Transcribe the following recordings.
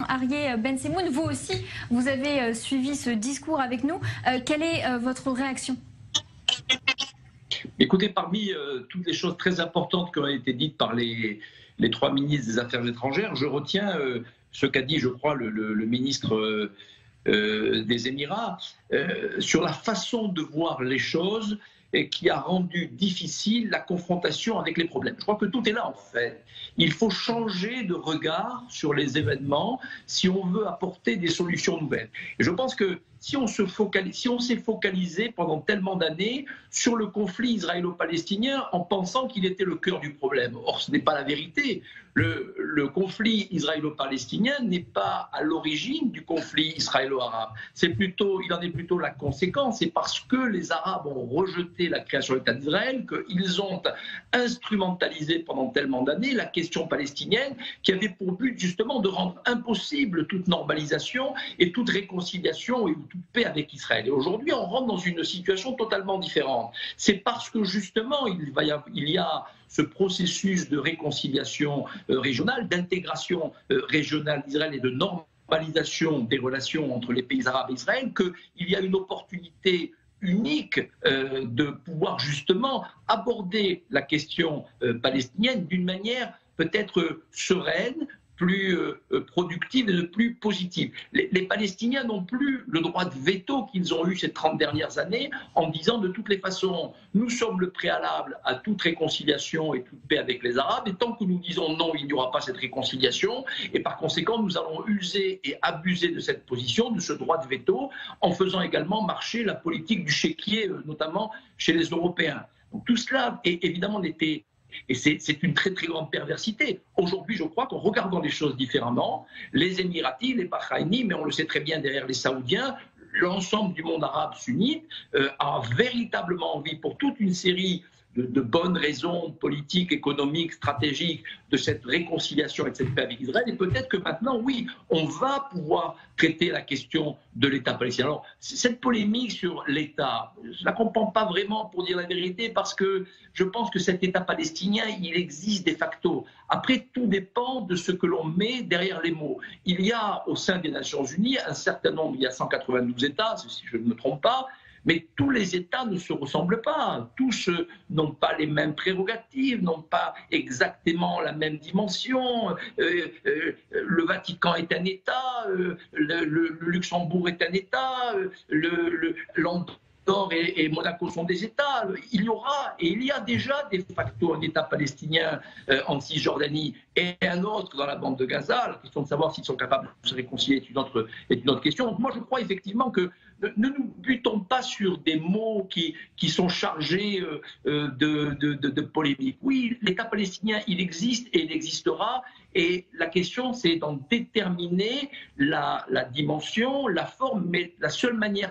Arié Ben Semoun, vous aussi, vous avez suivi ce discours avec nous. Quelle est votre réaction? Écoutez, parmi toutes les choses très importantes qui ont été dites par les trois ministres des Affaires étrangères, je retiens ce qu'a dit, je crois, le ministre des Émirats sur la façon de voir les choses et qui a rendu difficile la confrontation avec les problèmes. Je crois que tout est là en fait. Il faut changer de regard sur les événements si on veut apporter des solutions nouvelles. Et je pense que si on s'est focalisé pendant tellement d'années sur le conflit israélo-palestinien en pensant qu'il était le cœur du problème, or ce n'est pas la vérité. Le conflit israélo-palestinien n'est pas à l'origine du conflit israélo-arabe. Il en est plutôt la conséquence. C'est parce que les Arabes ont rejeté la création de l'État d'Israël qu'ils ont instrumentalisé pendant tellement d'années la question palestinienne, qui avait pour but justement de rendre impossible toute normalisation et toute réconciliation et toute paix avec Israël. Et aujourd'hui, on rentre dans une situation totalement différente. C'est parce que justement, il y a ce processus de réconciliation régionale, d'intégration régionale d'Israël et de normalisation des relations entre les pays arabes et Israël, qu'il y a une opportunité unique de pouvoir justement aborder la question palestinienne d'une manière peut-être sereine, plus productive et plus positive. Les Palestiniens n'ont plus le droit de veto qu'ils ont eu ces 30 dernières années en disant de toutes les façons, nous sommes le préalable à toute réconciliation et toute paix avec les Arabes, et tant que nous disons non, il n'y aura pas cette réconciliation, et par conséquent, nous allons user et abuser de cette position, de ce droit de veto, en faisant également marcher la politique du chéquier, notamment chez les Européens. Donc, tout cela, évidemment, n'était... Et c'est une très très grande perversité. Aujourd'hui, je crois qu'en regardant les choses différemment, les Émiratis, les Bahrainis, mais on le sait très bien derrière les Saoudiens, l'ensemble du monde arabe sunnite a véritablement envie, pour toute une série de bonnes raisons politiques, économiques, stratégiques, de cette réconciliation et de cette paix avec Israël. Et peut-être que maintenant, oui, on va pouvoir traiter la question de l'État palestinien. Alors, cette polémique sur l'État, je ne la comprends pas vraiment, pour dire la vérité, parce que je pense que cet État palestinien, il existe de facto. Après, tout dépend de ce que l'on met derrière les mots. Il y a au sein des Nations Unies un certain nombre, il y a 192 États, si je ne me trompe pas, mais tous les États ne se ressemblent pas, tous n'ont pas les mêmes prérogatives, n'ont pas exactement la même dimension. Le Vatican est un État, le Luxembourg est un État, l'Andorre et Monaco sont des États. Il y aura et il y a déjà de facto un État palestinien en Cisjordanie et un autre dans la bande de Gaza. La question de savoir s'ils sont capables de se réconcilier est une autre question. Donc moi je crois effectivement que ne nous butons pas sur des mots qui sont chargés de polémique. Oui, l'État palestinien, il existe et il existera. Et la question, c'est d'en déterminer la dimension, la forme, mais la seule manière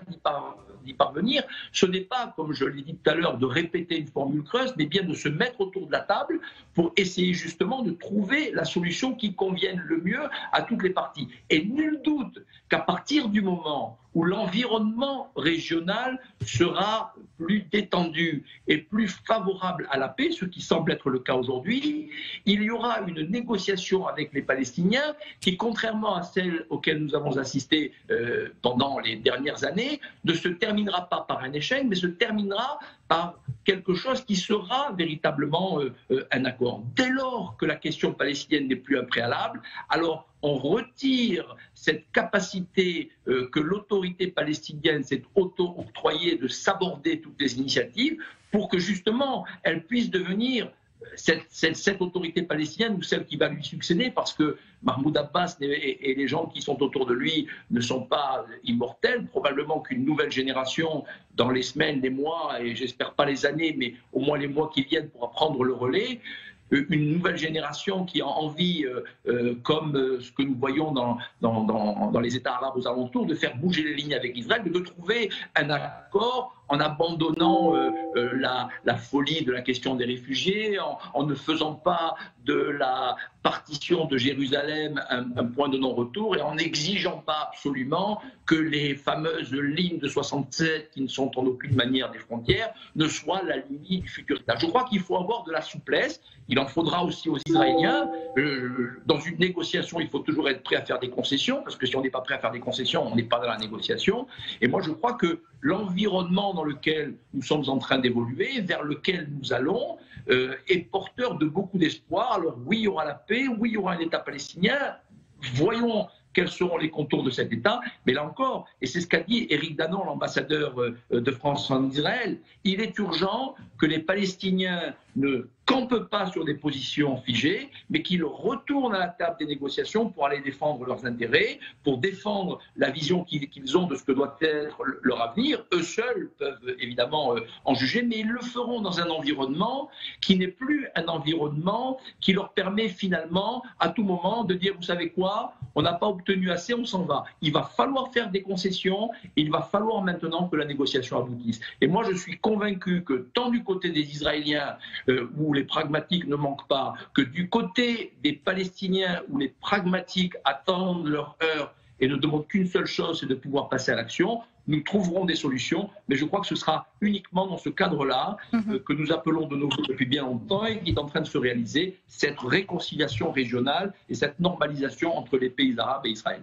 d'y parvenir, ce n'est pas, comme je l'ai dit tout à l'heure, de répéter une formule creuse, mais bien de se mettre autour de la table pour essayer justement de trouver la solution qui convienne le mieux à toutes les parties. Et nul doute qu'à partir du moment où l'environnement régional sera plus détendu et plus favorable à la paix, ce qui semble être le cas aujourd'hui, il y aura une négociation avec les Palestiniens qui, contrairement à celle auxquelles nous avons assisté pendant les dernières années, ne se terminera pas par un échec, mais se terminera par quelque chose qui sera véritablement un accord. Dès lors que la question palestinienne n'est plus un préalable, alors on retire cette capacité que l'autorité palestinienne s'est auto-octroyée de s'aborder toutes les initiatives pour que justement elle puisse devenir cette autorité palestinienne ou celle qui va lui succéder, parce que Mahmoud Abbas et les gens qui sont autour de lui ne sont pas immortels. Probablement qu'une nouvelle génération, dans les semaines, les mois, et j'espère pas les années, mais au moins les mois qui viennent, pourra prendre le relais. Une nouvelle génération qui a envie, comme ce que nous voyons dans les États arabes aux alentours, de faire bouger les lignes avec Israël, de trouver un accord en abandonnant la folie de la question des réfugiés, en ne faisant pas de la partition de Jérusalem un point de non-retour et en n'exigeant pas absolument que les fameuses lignes de 67, qui ne sont en aucune manière des frontières, ne soient la limite du futur État. Je crois qu'il faut avoir de la souplesse. Il en faudra aussi aux Israéliens. Dans une négociation, il faut toujours être prêt à faire des concessions, parce que si on n'est pas prêt à faire des concessions, on n'est pas dans la négociation. Et moi, je crois que l'environnement dans lequel nous sommes en train d'évoluer, vers lequel nous allons, est porteur de beaucoup d'espoir. Alors oui, il y aura la paix, oui, il y aura un État palestinien. Voyons quels seront les contours de cet État. Mais là encore, et c'est ce qu'a dit Éric Danon, l'ambassadeur de France en Israël, il est urgent que les Palestiniens ne campent pas sur des positions figées, mais qu'ils retournent à la table des négociations pour aller défendre leurs intérêts, pour défendre la vision qu'ils ont de ce que doit être leur avenir. Eux seuls peuvent évidemment en juger, mais ils le feront dans un environnement qui n'est plus un environnement qui leur permet finalement à tout moment de dire, vous savez quoi, on n'a pas obtenu assez, on s'en va. Il va falloir faire des concessions, et il va falloir maintenant que la négociation aboutisse. Et moi, je suis convaincu que tant du côté des Israéliens, où les pragmatiques ne manquent pas, que du côté des Palestiniens, où les pragmatiques attendent leur heure et ne demandent qu'une seule chose, c'est de pouvoir passer à l'action, nous trouverons des solutions, mais je crois que ce sera uniquement dans ce cadre-là que nous appelons de nos voeux depuis bien longtemps et qui est en train de se réaliser, cette réconciliation régionale et cette normalisation entre les pays arabes et Israël.